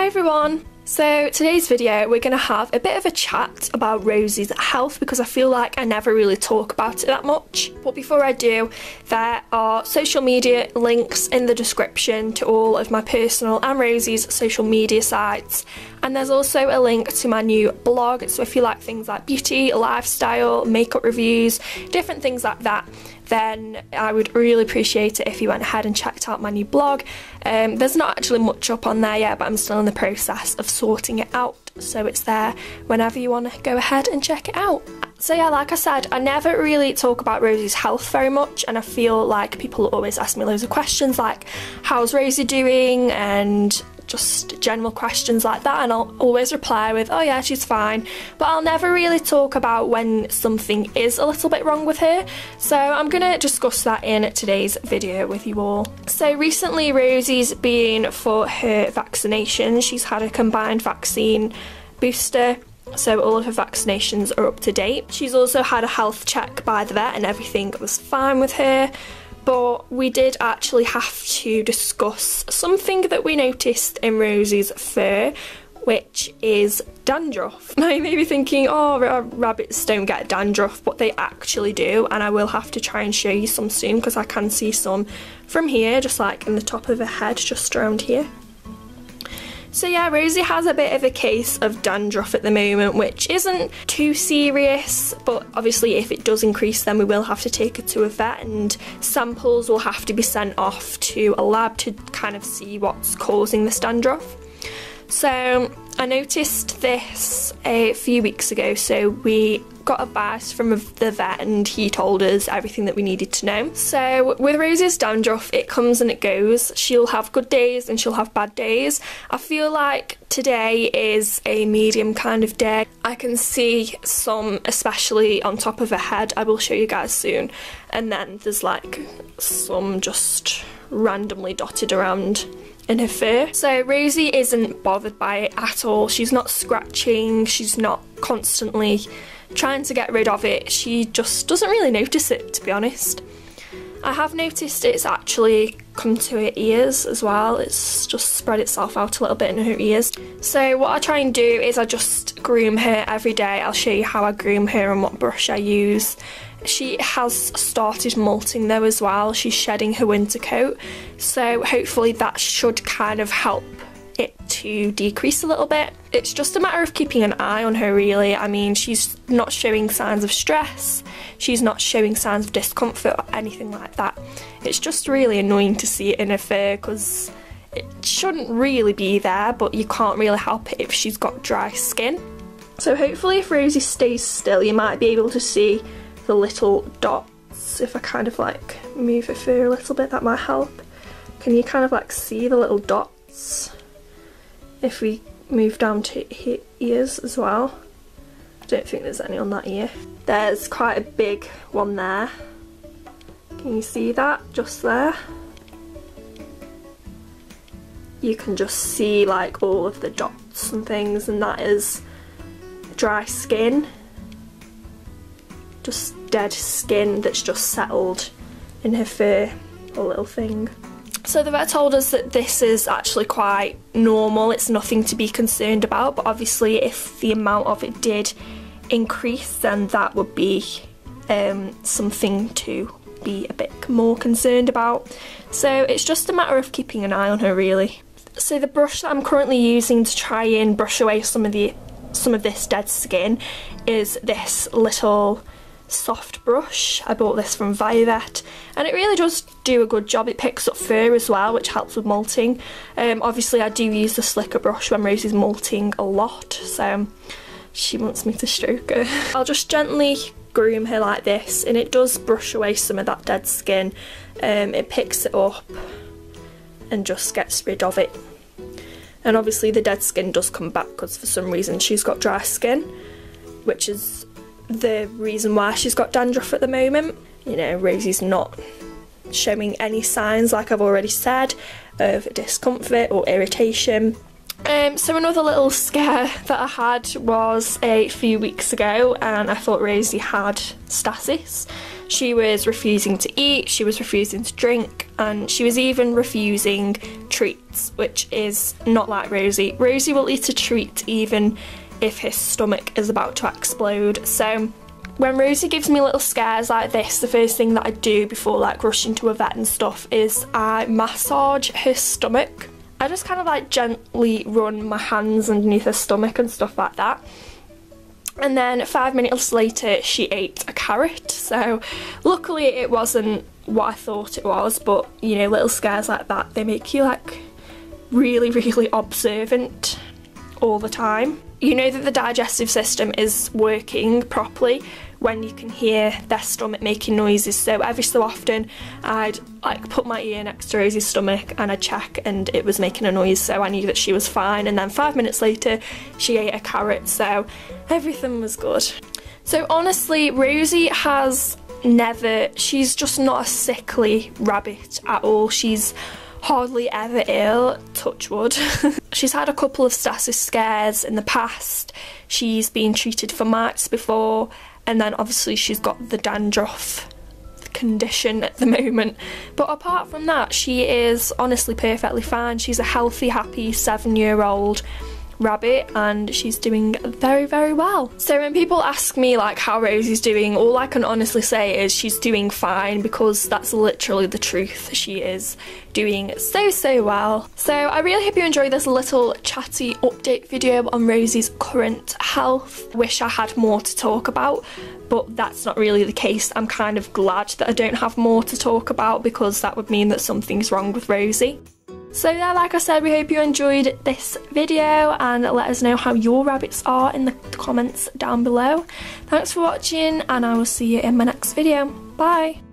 Hi everyone! So today's video we're going to have a bit of a chat about Rosie's health because I feel like I never really talk about it that much. But before I do, there are social media links in the description to all of my personal and Rosie's social media sites. And there's also a link to my new blog, so if you like things like beauty, lifestyle, makeup reviews, different things like that, then I would really appreciate it if you went ahead and checked out my new blog. There's not actually much up on there yet, but I'm still in the process of sorting it out, so it's there whenever you want to go ahead and check it out. So yeah, like I said, I never really talk about Rosie's health very much, and I feel like people always ask me loads of questions like, how's Rosie doing, and just general questions like that, and I'll always reply with, oh yeah, she's fine, but I'll never really talk about when something is a little bit wrong with her. So I'm gonna discuss that in today's video with you all. So recently Rosie's been for her vaccination. She's had a combined vaccine booster, so all of her vaccinations are up to date. She's also had a health check by the vet and everything was fine with her. But we did actually have to discuss something that we noticed in Rosie's fur, which is dandruff. Now you may be thinking, oh, rabbits don't get dandruff, but they actually do, and I will have to try and show you some soon because I can see some from here, just like in the top of her head, just around here. So yeah, Rosie has a bit of a case of dandruff at the moment, which isn't too serious, but obviously if it does increase then we will have to take her to a vet and samples will have to be sent off to a lab to kind of see what's causing this dandruff. So I noticed this a few weeks ago, so we got advice from the vet and he told us everything that we needed to know. So with Rosie's dandruff, it comes and it goes. She'll have good days and she'll have bad days. I feel like today is a medium kind of day. I can see some, especially on top of her head, I will show you guys soon, and then there's like some just randomly dotted around in her fur. So Rosie isn't bothered by it at all. She's not scratching, she's not constantly trying to get rid of it. She just doesn't really notice it, to be honest. I have noticed it's actually come to her ears as well. It's just spread itself out a little bit in her ears. So what I try and do is I just groom her every day. I'll show you how I groom her and what brush I use. She has started molting though as well. She's shedding her winter coat, so hopefully that should kind of help it to decrease a little bit. It's just a matter of keeping an eye on her really. I mean, she's not showing signs of stress, she's not showing signs of discomfort or anything like that. It's just really annoying to see it in her fur because it shouldn't really be there, but you can't really help it if she's got dry skin. So hopefully if Rosie stays still you might be able to see the little dots. If I kind of like move her fur a little bit, that might help. Can you kind of like see the little dots? If we move down to her ears as well, I don't think there's any on that ear. There's quite a big one there. Can you see that just there? You can just see like all of the dots and things, and that is dry skin. Just dead skin that's just settled in her fur, a little thing. So the vet told us that this is actually quite normal, it's nothing to be concerned about, but obviously if the amount of it did increase then that would be something to be a bit more concerned about. So it's just a matter of keeping an eye on her really. So the brush that I'm currently using to try and brush away some of this dead skin is this little soft brush. I bought this from Violet and it really does do a good job. It picks up fur as well, which helps with molting. Obviously I do use the slicker brush when Rosie's molting a lot, so she wants me to stroke her. I'll just gently groom her like this and it does brush away some of that dead skin. It picks it up and just gets rid of it. And obviously the dead skin does come back because for some reason she's got dry skin, which is the reason why she's got dandruff at the moment. You know, Rosie's not showing any signs, like I've already said, of discomfort or irritation. So another little scare that I had was a few weeks ago, and I thought Rosie had stasis. She was refusing to eat, she was refusing to drink, and she was even refusing treats, which is not like Rosie. Rosie will eat a treat even if his stomach is about to explode. So when Rosie gives me little scares like this, the first thing that I do before like rushing to a vet and stuff is I massage her stomach. I just kind of like gently run my hands underneath her stomach and stuff like that. And then 5 minutes later she ate a carrot. So luckily it wasn't what I thought it was, but you know, little scares like that, they make you like really, really observant all the time. You know that the digestive system is working properly when you can hear their stomach making noises. So every so often I'd like put my ear next to Rosie's stomach and I'd check and it was making a noise, so I knew that she was fine. And then 5 minutes later she ate a carrot, so everything was good. So honestly, Rosie has never, she's just not a sickly rabbit at all. She's hardly ever ill, touch wood. She's had a couple of status scares in the past. She's been treated for mites before, and then obviously she's got the dandruff condition at the moment. But apart from that, she is honestly perfectly fine. She's a healthy, happy 7-year-old rabbit and she's doing very, very well. So when people ask me like how Rosie's doing, all I can honestly say is she's doing fine, because that's literally the truth. She is doing so well. So I really hope you enjoyed this little chatty update video on Rosie's current health. Wish I had more to talk about, but that's not really the case. I'm kind of glad that I don't have more to talk about, because that would mean that something's wrong with Rosie. So yeah, like I said, we hope you enjoyed this video and let us know how your rabbits are in the comments down below. Thanks for watching and I will see you in my next video. Bye!